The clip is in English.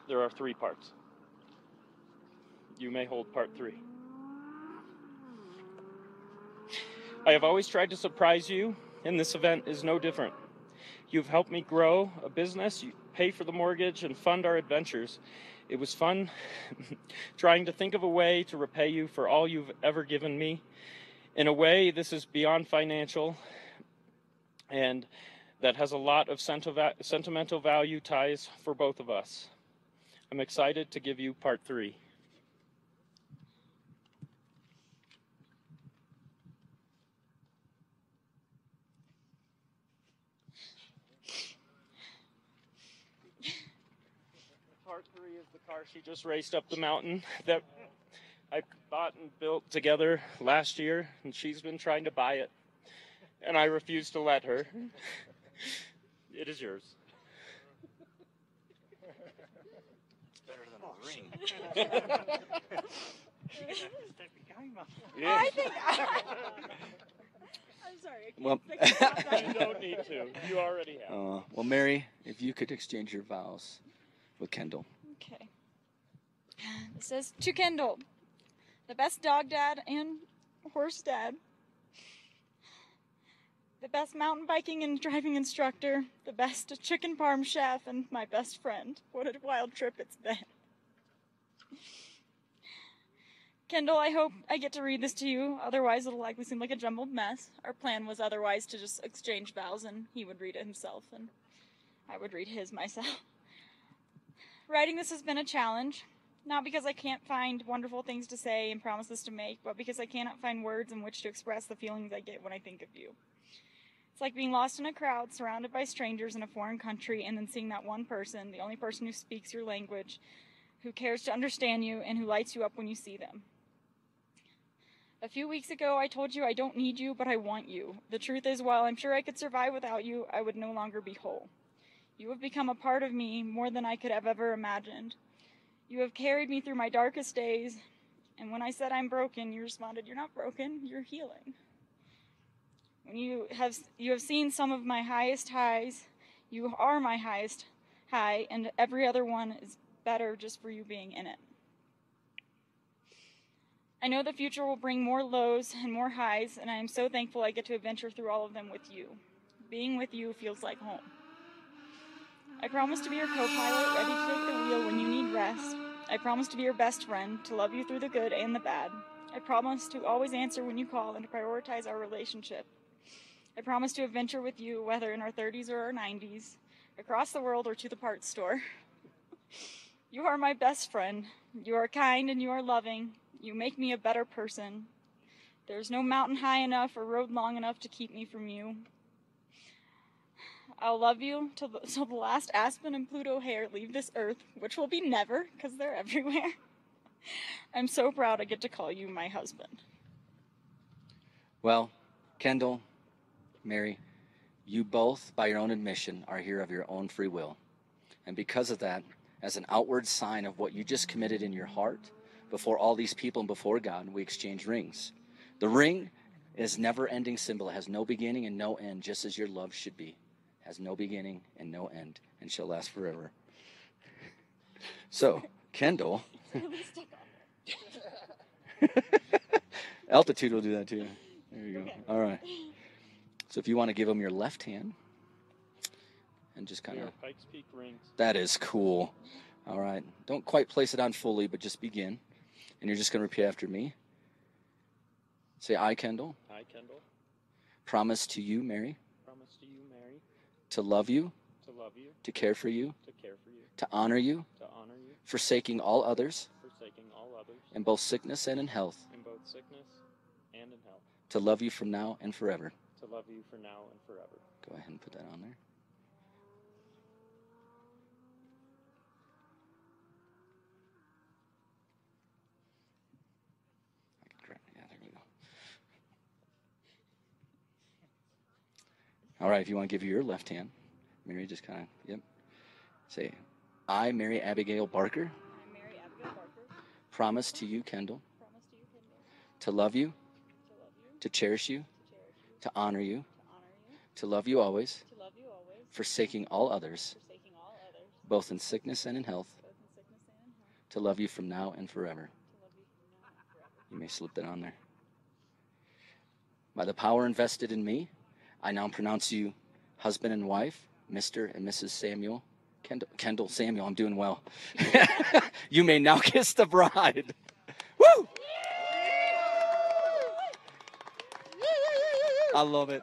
there are 3 parts. You may hold part 3. I have always tried to surprise you, and this event is no different. You've helped me grow a business, you pay for the mortgage, and fund our adventures. It was fun trying to think of a way to repay you for all you've ever given me. In a way, this is beyond financial, and that has a lot of sentimental value ties for both of us. I'm excited to give you part 3. Part 3 is the car she just raced up the mountain that I bought and built together last year, and she's been trying to buy it, and I refuse to let her. It is yours. It's better than a ring. Yeah. I think. I'm sorry. Well, You don't need to. You already have. Well, Mary, if you could exchange your vows with Kendall. Okay. It says, to Kendall, the best dog dad and horse dad, the best mountain biking and driving instructor, the best chicken parm chef, and my best friend. What a wild trip it's been. Kendall, I hope I get to read this to you, otherwise it'll likely seem like a jumbled mess. Our plan was otherwise to just exchange vows and he would read it himself and I would read his myself. Writing this has been a challenge, not because I can't find wonderful things to say and promises to make, but because I cannot find words in which to express the feelings I get when I think of you. It's like being lost in a crowd, surrounded by strangers in a foreign country, and then seeing that one person, the only person who speaks your language, who cares to understand you, and who lights you up when you see them. A few weeks ago, I told you I don't need you, but I want you. The truth is, while I'm sure I could survive without you, I would no longer be whole. You have become a part of me more than I could have ever imagined. You have carried me through my darkest days, and when I said I'm broken, you responded, you're not broken, you're healing. When you have seen some of my highest highs, you are my highest high, and every other one is better just for you being in it. I know the future will bring more lows and more highs, and I am so thankful I get to adventure through all of them with you. Being with you feels like home. I promise to be your co-pilot, ready to take the wheel when you need rest. I promise to be your best friend, to love you through the good and the bad. I promise to always answer when you call and to prioritize our relationship. I promise to adventure with you, whether in our 30s or our 90s, across the world or to the parts store. You are my best friend. You are kind and you are loving. You make me a better person. There's no mountain high enough or road long enough to keep me from you. I'll love you till the last Aspen and Pluto hair leave this earth, which will be never, because they're everywhere. I'm so proud I get to call you my husband. Well, Kendall, Mary, you both, by your own admission, are here of your own free will. And because of that, as an outward sign of what you just committed in your heart, before all these people and before God, we exchange rings. The ring is a never-ending symbol. It has no beginning and no end, just as your love should be. It has no beginning and no end, and shall last forever. So, Kendall. Altitude will do that too. There you go. Okay. All right. So if you want to give them your left hand, and just kind of. Pikes Peak rings. That is cool. All right. Don't quite place it on fully, but just begin. And you're just going to repeat after me. Say, I, Kendall. I, Kendall. Promise to you, Mary. Promise to you, Mary. To love you. To love you. To care for you. To care for you. To honor you. To honor you. Forsaking all others. Forsaking all others. In both sickness and in health. In both sickness and in health. To love you from now and forever. To love you for now and forever. Go ahead and put that on there. Yeah, there we go. All right, if you want to give your left hand, Mary, just kind of, yep. Say, I, Mary Abigail Barker. I, Mary Abigail Barker. Promise to you, Kendall. Promise to you, Kendall. To love you. To love you. To cherish you. To cherish you. To honor you. To honor you. To love you always. To love you always. Forsaking all others. Forsaking all others. Both in sickness and in health. Both in sickness to love you from now and forever. You may slip that on there. By the power invested in me, I now pronounce you husband and wife, Mr. and Mrs. Samuel. Kendall, Samuel, I'm doing well. You may now kiss the bride. Woo! I love it.